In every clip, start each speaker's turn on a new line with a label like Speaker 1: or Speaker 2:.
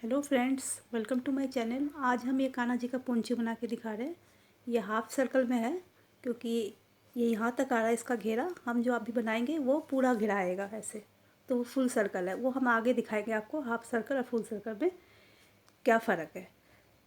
Speaker 1: Hello friends, welcome to my channel. आज हम ये कान्हा जी का पोंची बना के दिखा रहे हैं। ये हाफ सर्कल में है क्योंकि ये यहाँ तक आ रहा है इसका घेरा। हम जो अभी बनाएंगे वो पूरा घेरा आएगा ऐसे, तो वो फुल सर्कल है। वो हम आगे दिखाएंगे आपको हाफ सर्कल और फुल सर्कल में क्या फ़र्क है।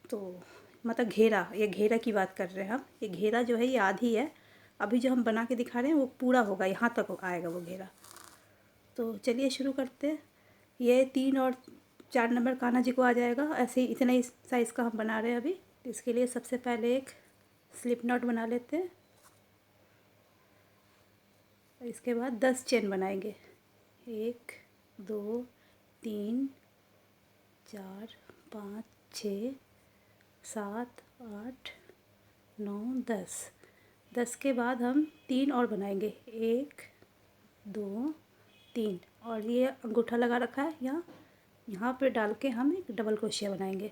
Speaker 1: तो मतलब घेरा, ये घेरा की बात कर रहे हैं हम। ये घेरा जो है ये आधी है। अभी जो हम बना के दिखा रहे हैं वो पूरा होगा, यहाँ तक आएगा वो घेरा। तो चलिए शुरू करते हैं। ये 3 और 4 नंबर कान्हा जी को आ जाएगा। ऐसे ही इतना ही साइज़ का हम बना रहे हैं अभी। इसके लिए सबसे पहले एक स्लिप नॉट बना लेते हैं। इसके बाद 10 चेन बनाएंगे। 1 2 3 4 5 6 7 8 9 10। 10 के बाद हम 3 और बनाएंगे। 1 2 3 और ये अंगूठा लगा रखा है यहाँ, यहाँ पे डाल के हम एक डबल क्रोशिया बनाएंगे।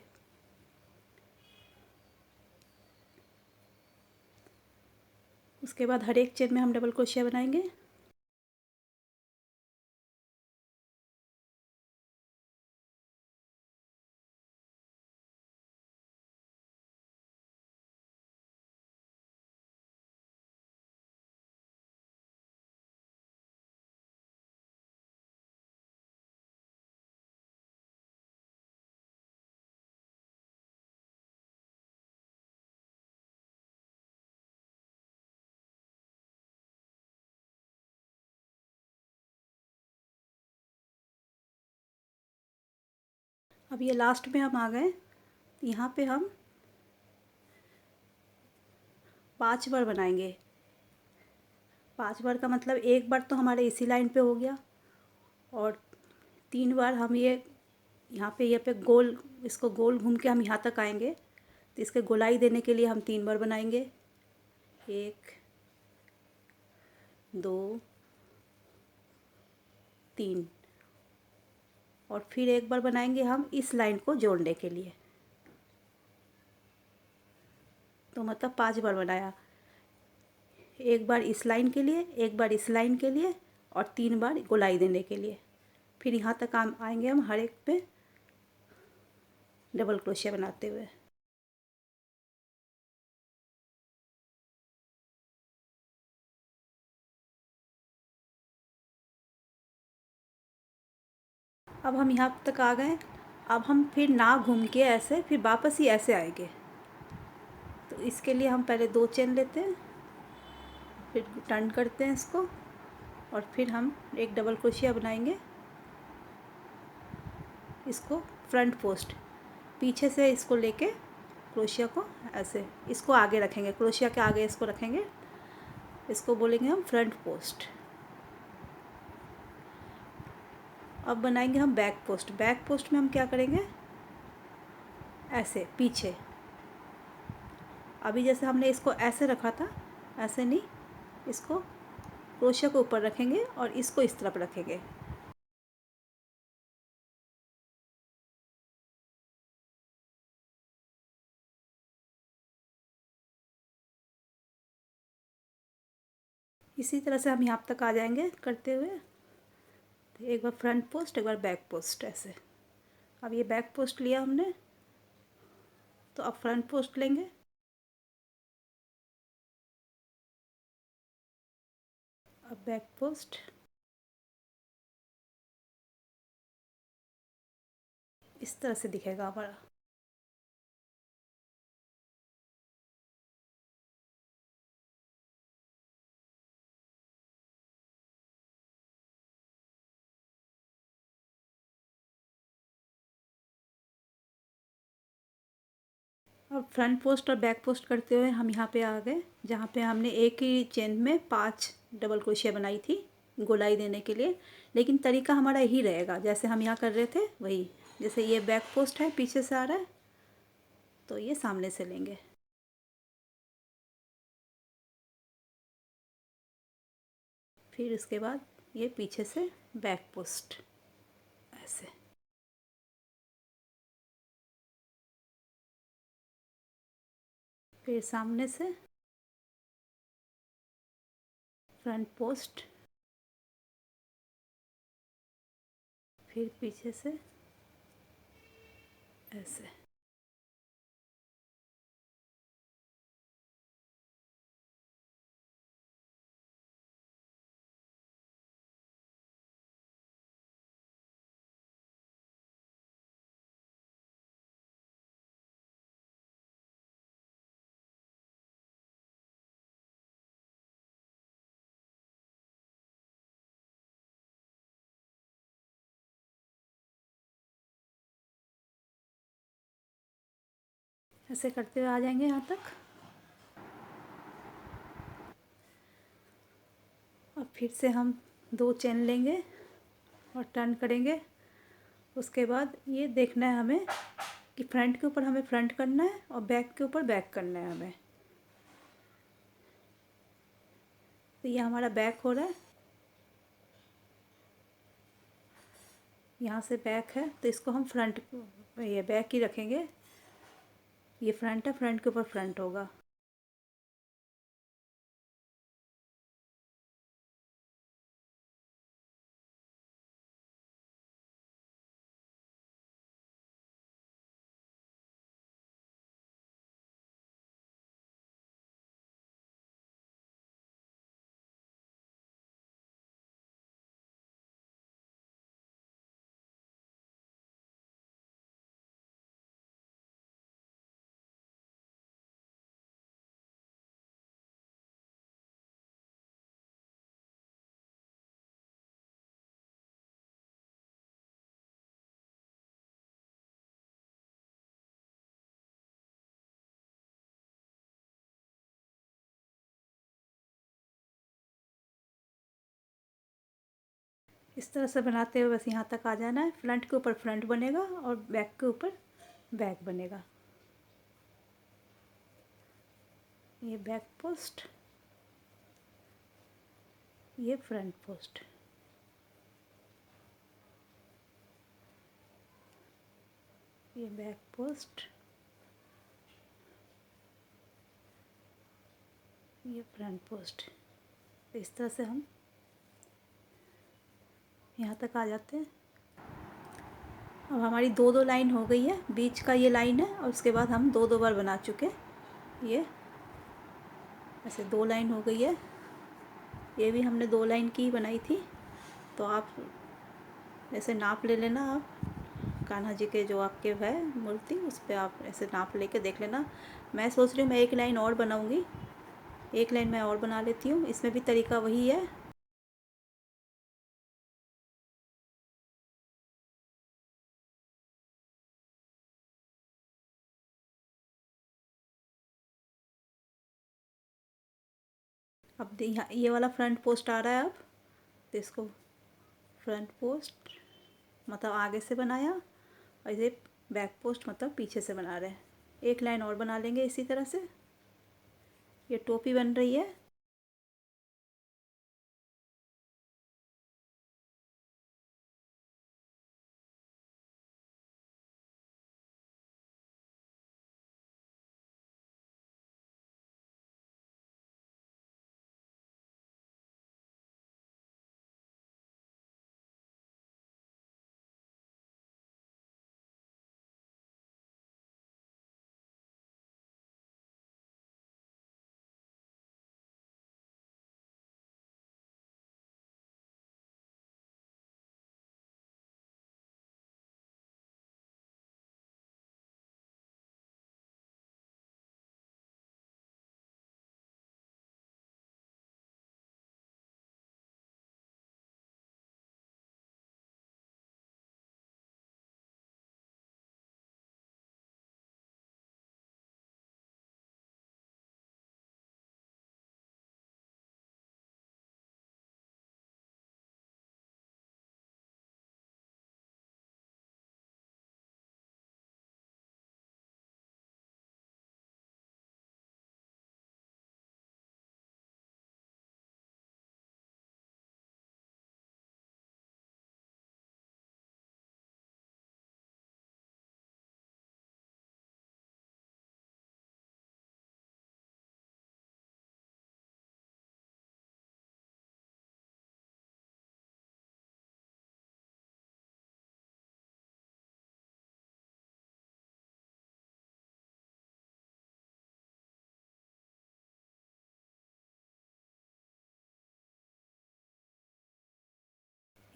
Speaker 1: उसके बाद हर एक चेन में हम डबल क्रोशिया बनाएंगे। अब ये लास्ट में हम आ गए। यहाँ पे हम 5 बार बनाएंगे। 5 बार का मतलब एक बार तो हमारे इसी लाइन पे हो गया, और 3 बार हम ये यहाँ पे गोल, इसको गोल घूम के हम यहाँ तक आएंगे। तो इसके गोलाई देने के लिए हम 3 बार बनाएंगे। 1 2 3 और फिर एक बार बनाएंगे हम इस लाइन को जोड़ने के लिए। तो मतलब 5 बार बनाया। एक बार इस लाइन के लिए, एक बार इस लाइन के लिए, और 3 बार गोलाई देने के लिए। फिर यहाँ तक आएंगे हम हर एक पे डबल क्रोशिया बनाते हुए। अब हम यहाँ तक आ गए। अब हम फिर ना घूम के ऐसे फिर वापस ही ऐसे आएंगे। तो इसके लिए हम पहले 2 चेन लेते हैं, फिर टर्न करते हैं इसको, और फिर हम एक डबल क्रोशिया बनाएंगे। इसको फ्रंट पोस्ट, पीछे से इसको लेके क्रोशिया को ऐसे इसको आगे रखेंगे, क्रोशिया के आगे इसको रखेंगे। इसको बोलेंगे हम फ्रंट पोस्ट। अब बनाएंगे हम बैक पोस्ट। बैक पोस्ट में हम क्या करेंगे, ऐसे पीछे। अभी जैसे हमने इसको ऐसे रखा था, ऐसे नहीं, इसको क्रोशिया को ऊपर रखेंगे और इसको इस तरफ रखेंगे। इसी तरह से हम यहाँ तक आ जाएंगे करते हुए। तो एक बार फ्रंट पोस्ट, एक बार बैक पोस्ट ऐसे। अब ये बैक पोस्ट लिया हमने, तो अब फ्रंट पोस्ट लेंगे। अब बैक पोस्ट। इस तरह से दिखेगा हमारा। अब फ्रंट पोस्ट और बैक पोस्ट करते हुए हम यहाँ पे आ गए, जहाँ पे हमने एक ही चेन में 5 डबल क्रोशिया बनाई थी गोलाई देने के लिए। लेकिन तरीका हमारा यही रहेगा जैसे हम यहाँ कर रहे थे वही। जैसे ये बैक पोस्ट है, पीछे से आ रहा है, तो ये सामने से लेंगे। फिर उसके बाद ये पीछे से बैक पोस्ट ऐसे। फिर सामने से फ्रंट पोस्ट, फिर पीछे से ऐसे। ऐसे करते हुए आ जाएंगे यहाँ तक। अब फिर से हम 2 चेन लेंगे और टर्न करेंगे। उसके बाद ये देखना है हमें कि फ्रंट के ऊपर हमें फ्रंट करना है और बैक के ऊपर बैक करना है हमें। तो ये हमारा बैक हो रहा है, यहाँ से बैक है तो इसको हम फ्रंट, ये बैक ही रखेंगे। ये फ्रंट है, फ्रंट के ऊपर फ्रंट होगा। इस तरह से बनाते हुए बस यहाँ तक आ जाना है। फ्रंट के ऊपर फ्रंट बनेगा और बैक के ऊपर बैक बनेगा। ये बैक पोस्ट, ये फ्रंट पोस्ट। ये बैक पोस्ट, ये फ्रंट पोस्ट। इस तरह से हम यहाँ तक आ जाते हैं। अब हमारी 2-2 लाइन हो गई है, बीच का ये लाइन है और उसके बाद हम 2-2 बार बना चुके। ये ऐसे 2 लाइन हो गई है। ये भी हमने 2 लाइन की बनाई थी। तो आप ऐसे नाप ले लेना, आप कान्हा जी के जो आपके है मूर्ति, उस पर आप ऐसे नाप लेके देख लेना। मैं सोच रही हूँ मैं 1 लाइन और बनाऊँगी, 1 लाइन मैं और बना लेती हूँ। इसमें भी तरीका वही है। अब यहाँ ये वाला फ्रंट पोस्ट आ रहा है। अब तो इसको फ्रंट पोस्ट मतलब आगे से बनाया और इसे बैक पोस्ट मतलब पीछे से बना रहे हैं। 1 लाइन और बना लेंगे इसी तरह से। ये टोपी बन रही है।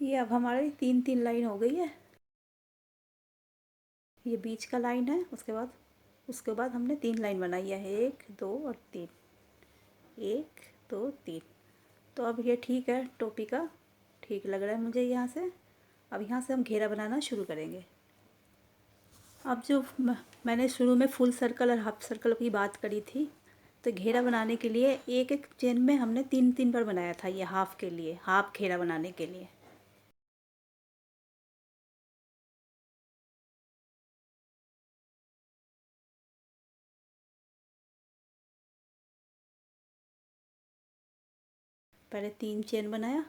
Speaker 1: ये अब हमारी 3-3 लाइन हो गई है। ये बीच का लाइन है, उसके बाद हमने 3 लाइन बनाई है, 1 2 और 3, 1 2 3। तो अब ये ठीक है, टोपी का ठीक लग रहा है मुझे यहाँ से। अब यहाँ से हम घेरा बनाना शुरू करेंगे। अब जो मैंने शुरू में फुल सर्कल और हाफ सर्कल की बात करी थी, तो घेरा बनाने के लिए एक एक चेन में हमने 3-3 बार बनाया था, ये हाफ के लिए, हाफ घेरा बनाने के लिए। पहले 3 चेन बनाया,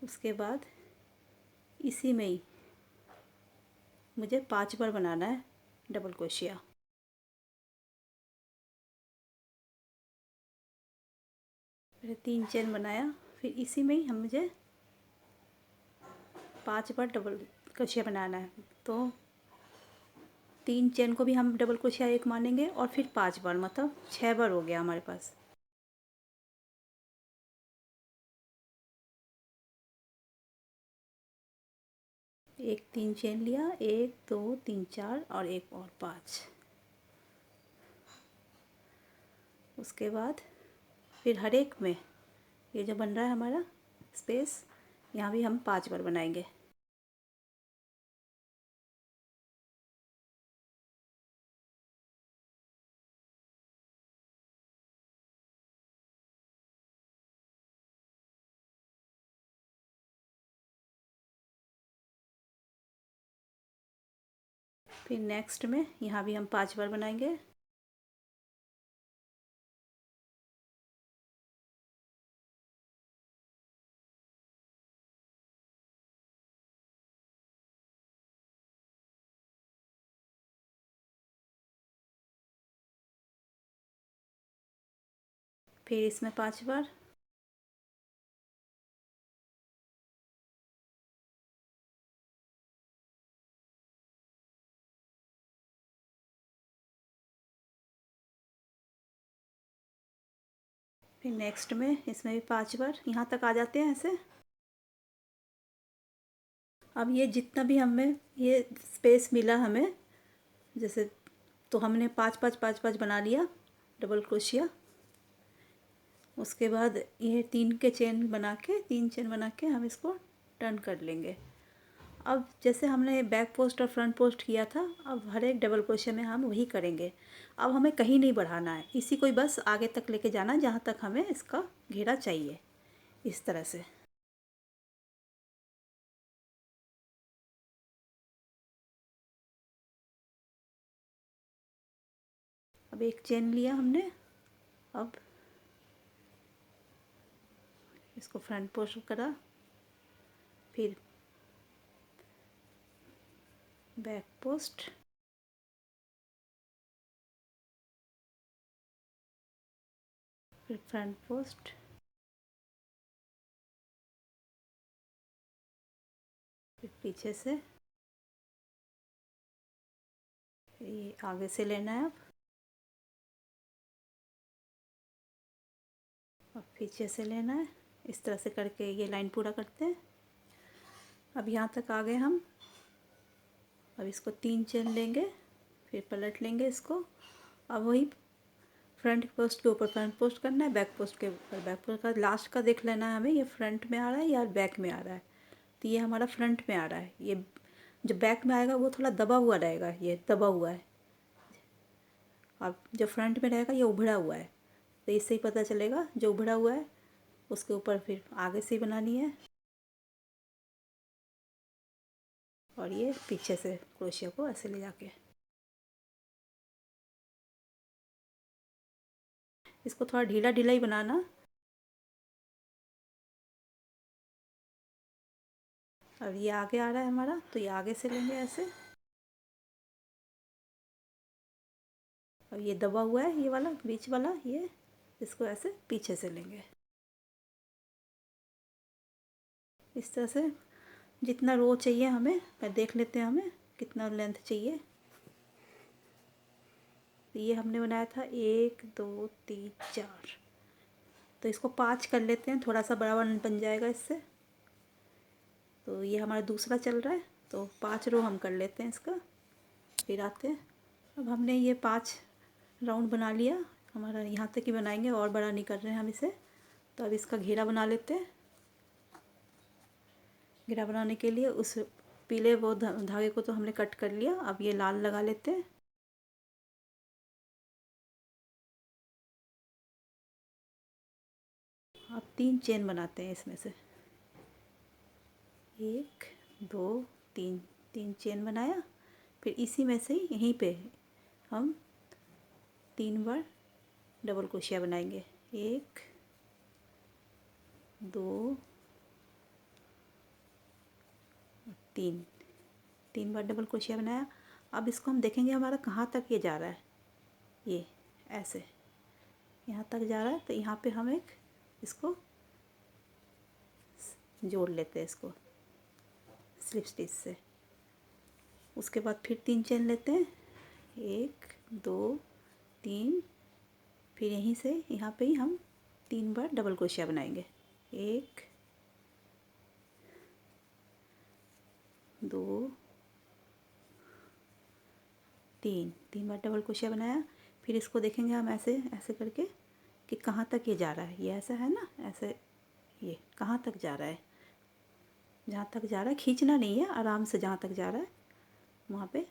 Speaker 1: उसके बाद इसी में ही मुझे 5 बार बनाना है डबल क्रोशिया। पहले 3 चेन बनाया, फिर इसी में ही मुझे 5 बार डबल क्रोशिया बनाना है। तो 3 चेन को भी हम डबल क्रोशिया एक मानेंगे और फिर 5 बार, मतलब 6 बार हो गया हमारे पास। एक 3 चेन लिया, 1 2 3 4 और एक और 5। उसके बाद फिर हर एक में ये जो बन रहा है हमारा स्पेस, यहाँ भी हम 5 बार बनाएंगे। फिर नेक्स्ट में यहाँ भी हम 5 बार बनाएंगे। फिर इसमें 5 बार। फिर नेक्स्ट में इसमें भी 5 बार, यहाँ तक आ जाते हैं ऐसे। अब ये जितना भी हमें ये स्पेस मिला हमें, जैसे, तो हमने 5 5 5 5 बना लिया डबल क्रोशिया। उसके बाद ये 3 चेन बना के हम इसको टर्न कर लेंगे। अब जैसे हमने बैक पोस्ट और फ्रंट पोस्ट किया था, अब हर एक डबल क्रोशिया में हम वही करेंगे। अब हमें कहीं नहीं बढ़ाना है, इसी को ही बस आगे तक लेके जाना है जहाँ तक हमें इसका घेरा चाहिए, इस तरह से। अब एक चेन लिया हमने, अब इसको फ्रंट पोस्ट करा, फिर बैक पोस्ट, फिर फ्रंट पोस्ट, फिर पीछे से, ये आगे से लेना है अब पीछे से लेना है। इस तरह से करके ये लाइन पूरा करते हैं। अब यहाँ तक आ गए हम। अब इसको 3 चेन लेंगे, फिर पलट लेंगे इसको। अब वही फ्रंट पोस्ट के ऊपर फ्रंट पोस्ट करना है, बैक पोस्ट के ऊपर बैक पोस्ट का। लास्ट का देख लेना है हमें, ये फ्रंट में आ रहा है या बैक में आ रहा है। तो ये हमारा फ्रंट में आ रहा है, ये जो बैक में आएगा वो थोड़ा दबा हुआ रहेगा, ये दबा हुआ है। अब जो फ्रंट में रहेगा ये उभड़ा हुआ है, तो इससे ही पता चलेगा जो उभड़ा हुआ है उसके ऊपर फिर आगे से ही बनानी है। और ये पीछे से क्रोशिया को ऐसे ले जाके इसको थोड़ा ढीला ढीला ही बनाना। अब ये आगे आ रहा है हमारा, तो ये आगे से लेंगे ऐसे। अब ये दबा हुआ है, ये वाला बीच वाला, ये इसको ऐसे पीछे से लेंगे। इस तरह से जितना रो चाहिए हमें, मैं देख लेते हैं हमें कितना लेंथ चाहिए। तो ये हमने बनाया था 1 2 3 4, तो इसको 5 कर लेते हैं, थोड़ा सा बराबर बन जाएगा इससे। तो ये हमारा दूसरा चल रहा है, तो 5 रो हम कर लेते हैं इसका, फिर आते हैं। अब हमने ये 5 राउंड बना लिया, हमारा यहाँ तक ही बनाएंगे, और बड़ा नहीं कर रहे हैं हम इसे। तो अब इसका घेरा बना लेते हैं। घेरा बनाने के लिए उस पीले वो धागे को तो हमने कट कर लिया, अब ये लाल लगा लेते हैं। अब 3 चेन बनाते हैं इसमें से, 1 2 3, 3 चेन बनाया। फिर इसी में से यहीं पे हम 3 बार डबल क्रोशिया बनाएंगे, 1 2 3, 3 बार डबल क्रोशिया बनाया। अब इसको हम देखेंगे हमारा कहाँ तक ये जा रहा है, ये ऐसे यहाँ तक जा रहा है, तो यहाँ पे हम एक इसको जोड़ लेते हैं, इसको स्लिप स्टिच से। उसके बाद फिर 3 चेन लेते हैं, 1 2 3, फिर यहीं से यहाँ पे ही हम 3 बार डबल क्रोशिया बनाएंगे, 1 2 3, 3 बार डबल क्रोशिया बनाया। फिर इसको देखेंगे हम ऐसे ऐसे करके कि कहाँ तक ये जा रहा है, ये ऐसा है ना, ऐसे ये कहाँ तक जा रहा है, जहाँ तक जा रहा है खींचना नहीं है, आराम से जहाँ तक जा रहा है वहाँ पे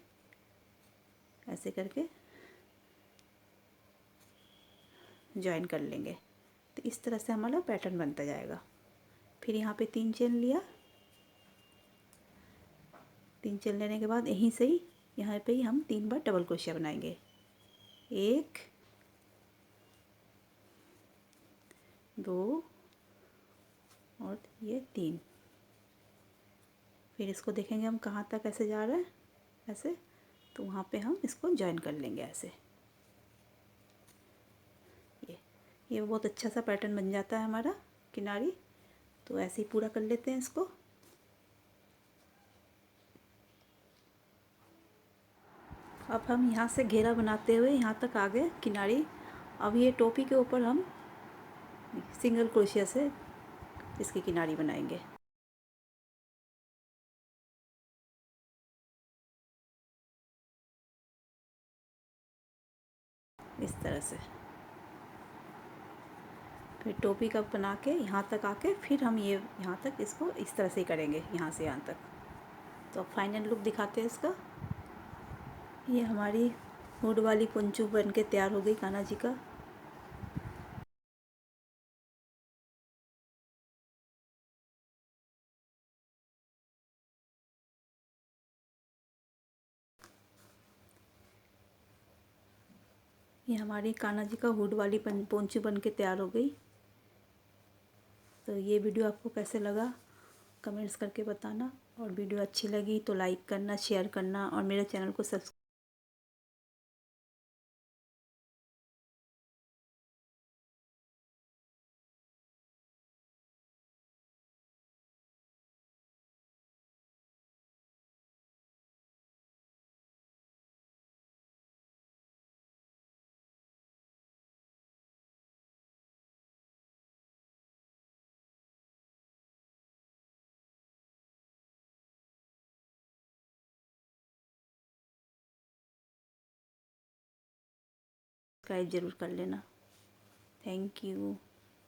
Speaker 1: ऐसे करके जॉइन कर लेंगे। तो इस तरह से हमारा पैटर्न बनता जाएगा। फिर यहाँ पे 3 चेन लिया, 3 चेन लेने के बाद यहीं से ही यहाँ पे ही हम 3 बार डबल क्रोशिया बनाएंगे, 1 2 और ये 3। फिर इसको देखेंगे हम कहाँ तक ऐसे जा रहा है, ऐसे, तो वहाँ पे हम इसको जॉइन कर लेंगे ऐसे। ये बहुत अच्छा सा पैटर्न बन जाता है हमारा किनारी। तो ऐसे ही पूरा कर लेते हैं इसको। अब हम यहाँ से घेरा बनाते हुए यहाँ तक आ गए किनारी। अब ये टोपी के ऊपर हम सिंगल क्रोशिया से इसकी किनारी बनाएंगे, इस तरह से। फिर टोपी का बना के यहाँ तक आके फिर हम ये यहाँ तक इसको इस तरह से ही करेंगे, यहाँ से यहाँ तक। तो अब फाइनल लुक दिखाते हैं इसका। ये हमारी हुड वाली पुंचू बन के तैयार हो गई कान्हा जी का। ये हमारी कान्हा जी का हुड वाली पोंचू बन के तैयार हो गई। तो ये वीडियो आपको कैसे लगा कमेंट्स करके बताना, और वीडियो अच्छी लगी तो लाइक करना, शेयर करना, और मेरे चैनल को सब्सक्राइब ज़रूर कर लेना। Thank you.